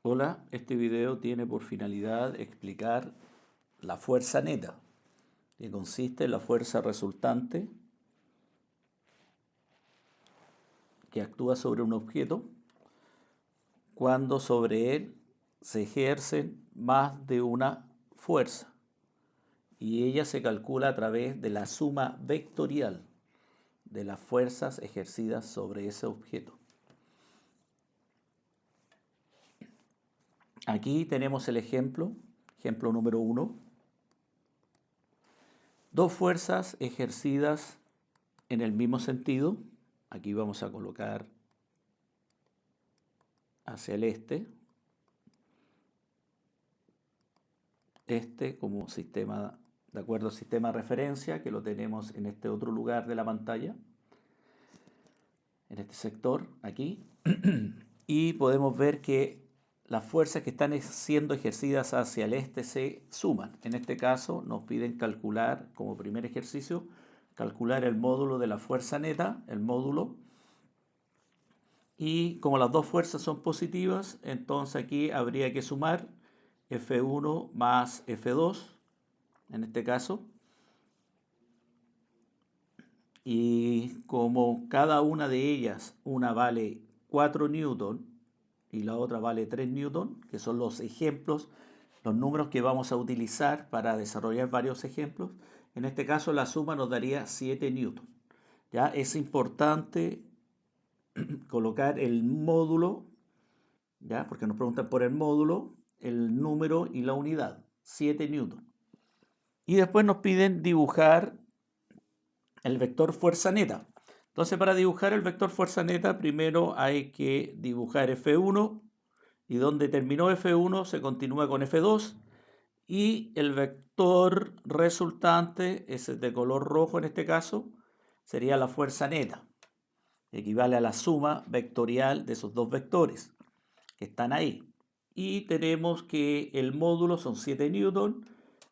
Hola, este video tiene por finalidad explicar la fuerza neta, que consiste en la fuerza resultante que actúa sobre un objeto cuando sobre él se ejercen más de una fuerza, y ella se calcula a través de la suma vectorial de las fuerzas ejercidas sobre ese objeto. Aquí tenemos el ejemplo número 1. Dos fuerzas ejercidas en el mismo sentido. Aquí vamos a colocar hacia el este como sistema, de acuerdo al sistema de referencia, que lo tenemos en este otro lugar de la pantalla, en este sector, aquí. Y podemos ver que las fuerzas que están siendo ejercidas hacia el este se suman. En este caso nos piden calcular, como primer ejercicio, calcular el módulo de la fuerza neta, el módulo. Y como las dos fuerzas son positivas, entonces aquí habría que sumar F1 más F2, en este caso. Y como cada una de ellas, una vale 4 newton y la otra vale 3 newton, que son los ejemplos, los números que vamos a utilizar para desarrollar varios ejemplos, en este caso la suma nos daría 7 newton. Ya es importante colocar el módulo, ya, porque nos preguntan por el módulo, el número y la unidad, 7 newton. Y después nos piden dibujar el vector fuerza neta. Entonces, para dibujar el vector fuerza neta, primero hay que dibujar F1, y donde terminó F1 se continúa con F2, y el vector resultante, ese de color rojo en este caso, sería la fuerza neta. Equivale a la suma vectorial de esos dos vectores que están ahí. Y tenemos que el módulo son 7 newton,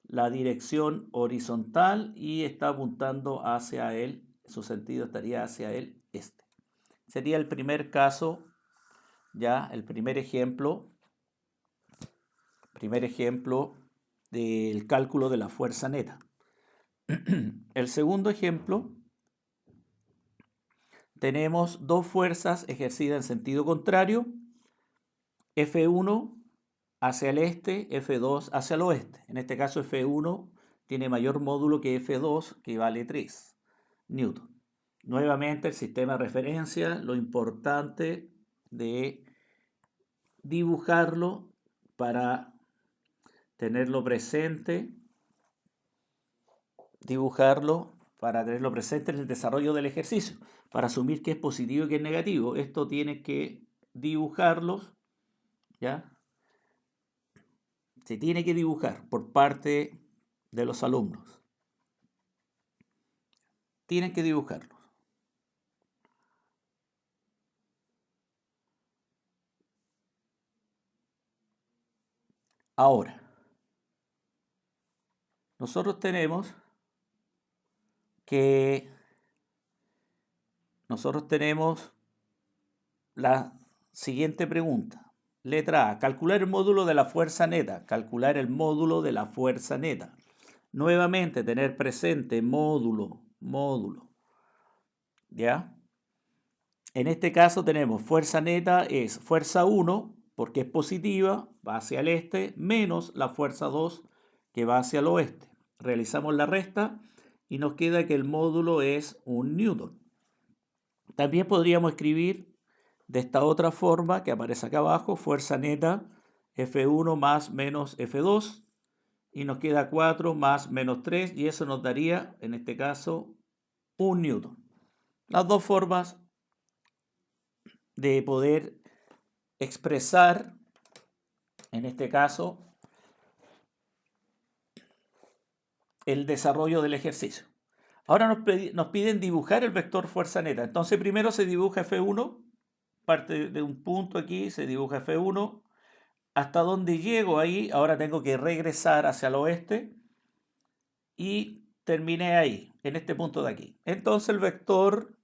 la dirección horizontal, y está apuntando hacia él, su sentido estaría hacia el este. Sería el primer caso, ya el primer ejemplo del cálculo de la fuerza neta. El segundo ejemplo, tenemos dos fuerzas ejercidas en sentido contrario, F1 hacia el este, F2 hacia el oeste. En este caso F1 tiene mayor módulo que F2, que vale 3 newton. Nuevamente el sistema de referencia, lo importante de dibujarlo para tenerlo presente, en el desarrollo del ejercicio, para asumir que es positivo y que es negativo. Esto tiene que dibujarlos, ¿ya? Se tiene que dibujar por parte de los alumnos. Tienen que dibujarlos. Ahora, nosotros tenemos la siguiente pregunta. Letra A, calcular el módulo de la fuerza neta. Calcular el módulo de la fuerza neta. Nuevamente, tener presente módulo. ¿Ya? En este caso tenemos fuerza neta es fuerza 1, porque es positiva, va hacia el este, menos la fuerza 2, que va hacia el oeste. Realizamos la resta y nos queda que el módulo es 1 newton. También podríamos escribir de esta otra forma que aparece acá abajo, fuerza neta F1 más menos F2, y nos queda 4 más menos 3, y eso nos daría, en este caso, 1 newton. Las dos formas de poder expresar, en este caso, el desarrollo del ejercicio. Ahora nos piden dibujar el vector fuerza neta. Entonces primero se dibuja F1, parte de un punto aquí, se dibuja F1. Hasta donde llego ahí, ahora tengo que regresar hacia el oeste y terminé ahí, en este punto de aquí. Entonces el vector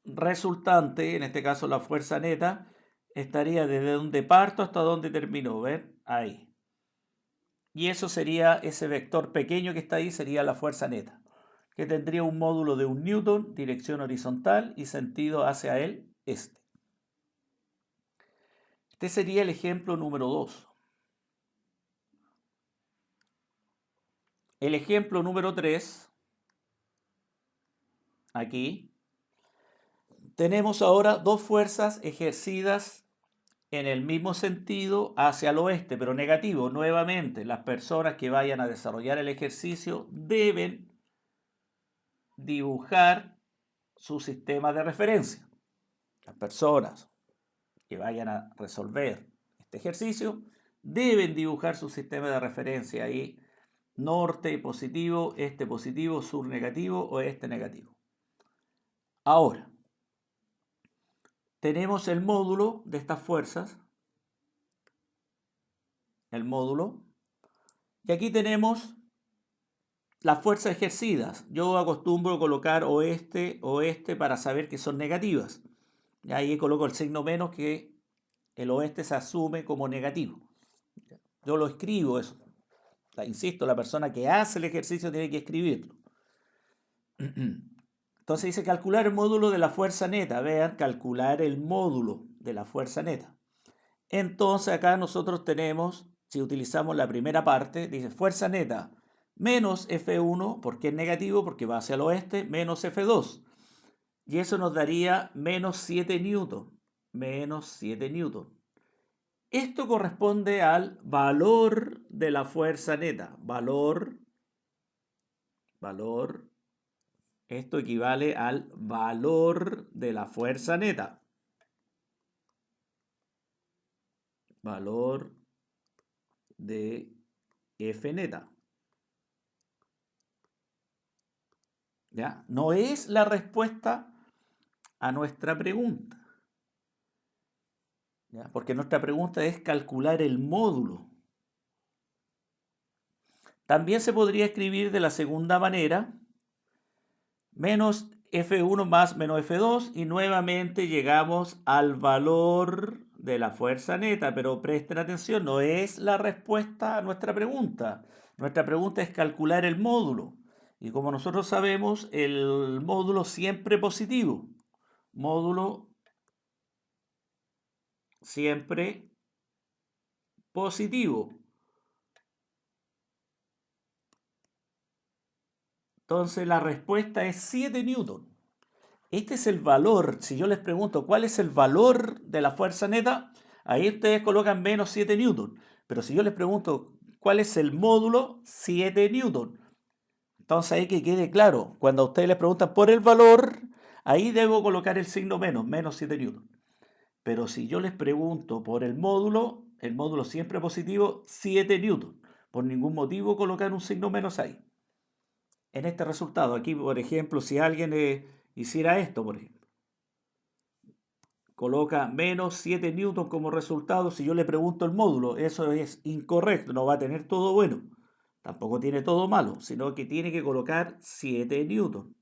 resultante, en este caso la fuerza neta, estaría desde donde parto hasta donde termino, ¿ven? Ahí. Y eso sería, ese vector pequeño que está ahí sería la fuerza neta, que tendría un módulo de 1 newton, dirección horizontal y sentido hacia el este. Este sería el ejemplo número 2. El ejemplo número 3, aquí, tenemos ahora dos fuerzas ejercidas en el mismo sentido hacia el oeste, pero negativo. Nuevamente, las personas que vayan a desarrollar el ejercicio deben dibujar su sistema de referencia. Las personas que vayan a resolver este ejercicio deben dibujar su sistema de referencia ahí, norte positivo, este positivo, sur negativo, oeste negativo. Ahora, tenemos el módulo de estas fuerzas, el módulo, y aquí tenemos las fuerzas ejercidas. Yo acostumbro colocar oeste, oeste para saber que son negativas. Y ahí coloco el signo menos, que el oeste se asume como negativo. Yo lo escribo eso. Insisto, la persona que hace el ejercicio tiene que escribirlo. Entonces dice calcular el módulo de la fuerza neta. Vean, calcular el módulo de la fuerza neta. Entonces acá nosotros tenemos, si utilizamos la primera parte, dice fuerza neta menos F1, porque es negativo, porque va hacia el oeste, menos F2. Y eso nos daría menos 7 newton. Menos 7 newton. Esto corresponde al valor de la fuerza neta. Valor. Esto equivale al valor de la fuerza neta. Valor de F neta. ¿Ya? No es la respuesta a nuestra pregunta. ¿Ya? Porque nuestra pregunta es calcular el módulo. También se podría escribir de la segunda manera, menos F1 más menos F2, y nuevamente llegamos al valor de la fuerza neta, pero presten atención, no es la respuesta a nuestra pregunta. Nuestra pregunta es calcular el módulo. Y como nosotros sabemos, el módulo siempre positivo. Módulo siempre positivo. Entonces la respuesta es 7 newton. Este es el valor. Si yo les pregunto cuál es el valor de la fuerza neta, ahí ustedes colocan menos 7 newton. Pero si yo les pregunto cuál es el módulo, 7 newton. Entonces ahí que quede claro, cuando a ustedes les preguntan por el valor, ahí debo colocar el signo menos, menos 7 newton. Pero si yo les pregunto por el módulo siempre positivo, 7 newton. Por ningún motivo colocar un signo menos ahí. En este resultado, aquí por ejemplo, si alguien hiciera esto, por ejemplo, coloca menos 7 newton como resultado, si yo le pregunto el módulo, eso es incorrecto, no va a tener todo bueno, tampoco tiene todo malo, sino que tiene que colocar 7 newton,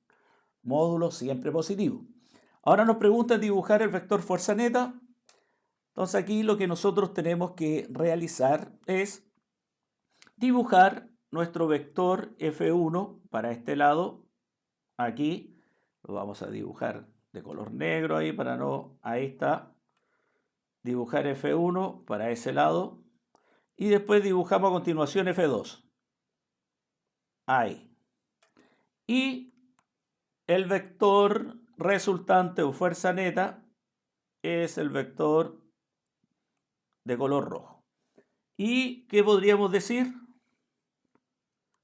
módulo siempre positivo. Ahora nos preguntan dibujar el vector fuerza neta. Entonces aquí lo que nosotros tenemos que realizar es dibujar nuestro vector F1 para este lado. Aquí lo vamos a dibujar de color negro ahí para no... Ahí está. Dibujar F1 para ese lado. Y después dibujamos a continuación F2. Ahí. Y el vector resultante o fuerza neta es el vector de color rojo. ¿Y qué podríamos decir?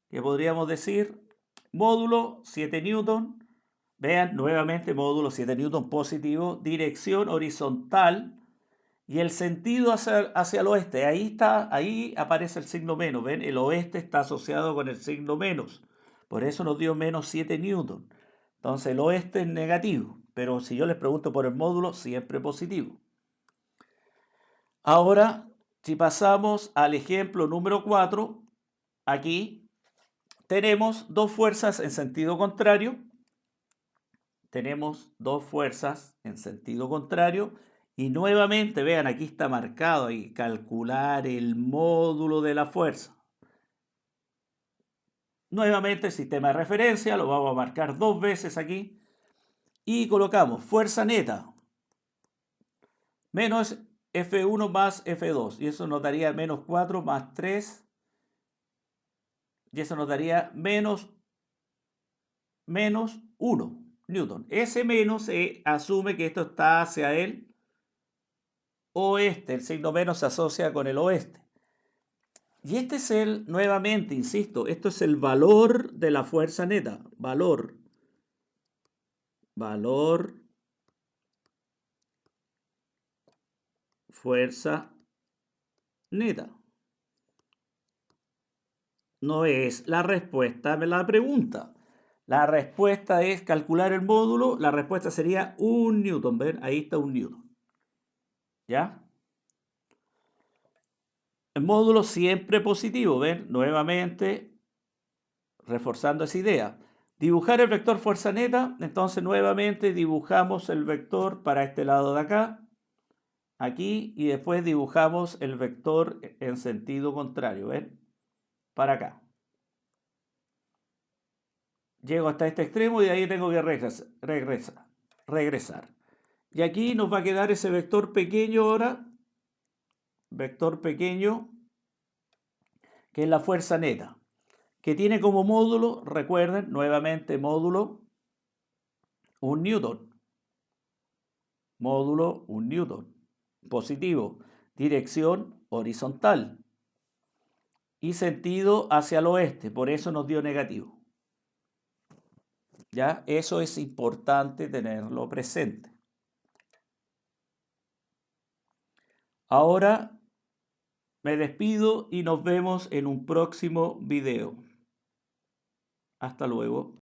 ¿Qué podríamos decir? Módulo 7 newton. Vean nuevamente módulo 7 newton positivo. Dirección horizontal. Y el sentido hacia el oeste. Ahí aparece el signo menos. ¿Ven? El oeste está asociado con el signo menos. Por eso nos dio menos 7 newton. Entonces el oeste es negativo. Pero si yo les pregunto por el módulo, siempre positivo. Ahora, si pasamos al ejemplo número 4, aquí tenemos dos fuerzas en sentido contrario. Tenemos dos fuerzas en sentido contrario Y nuevamente, vean, aquí está marcado y calcular el módulo de la fuerza. Nuevamente el sistema de referencia, lo vamos a marcar 2 veces aquí. Y colocamos fuerza neta menos F1 más F2. Y eso nos daría menos 4 más 3. Y eso nos daría menos 1 newton. Ese menos se asume que esto está hacia el oeste. El signo menos se asocia con el oeste. Y este es nuevamente, insisto, esto es el valor de la fuerza neta. Valor fuerza neta. No es la respuesta a la pregunta. La respuesta es calcular el módulo. La respuesta sería 1 newton. ¿Ven? Ahí está 1 newton. ¿Ya? El módulo siempre positivo. ¿Ven? Nuevamente, reforzando esa idea. Dibujar el vector fuerza neta. Entonces, nuevamente dibujamos el vector para este lado de acá. Aquí. Y después dibujamos el vector en sentido contrario. ¿Ven? Para acá. Llego hasta este extremo y de ahí tengo que regresar. Y aquí nos va a quedar ese vector pequeño ahora, vector pequeño, que es la fuerza neta, que tiene como módulo, recuerden, nuevamente módulo, 1 newton. Módulo, 1 newton. Positivo, dirección horizontal. Y sentido hacia el oeste, por eso nos dio negativo. ¿Ya? Eso es importante tenerlo presente. Ahora me despido y nos vemos en un próximo video. Hasta luego.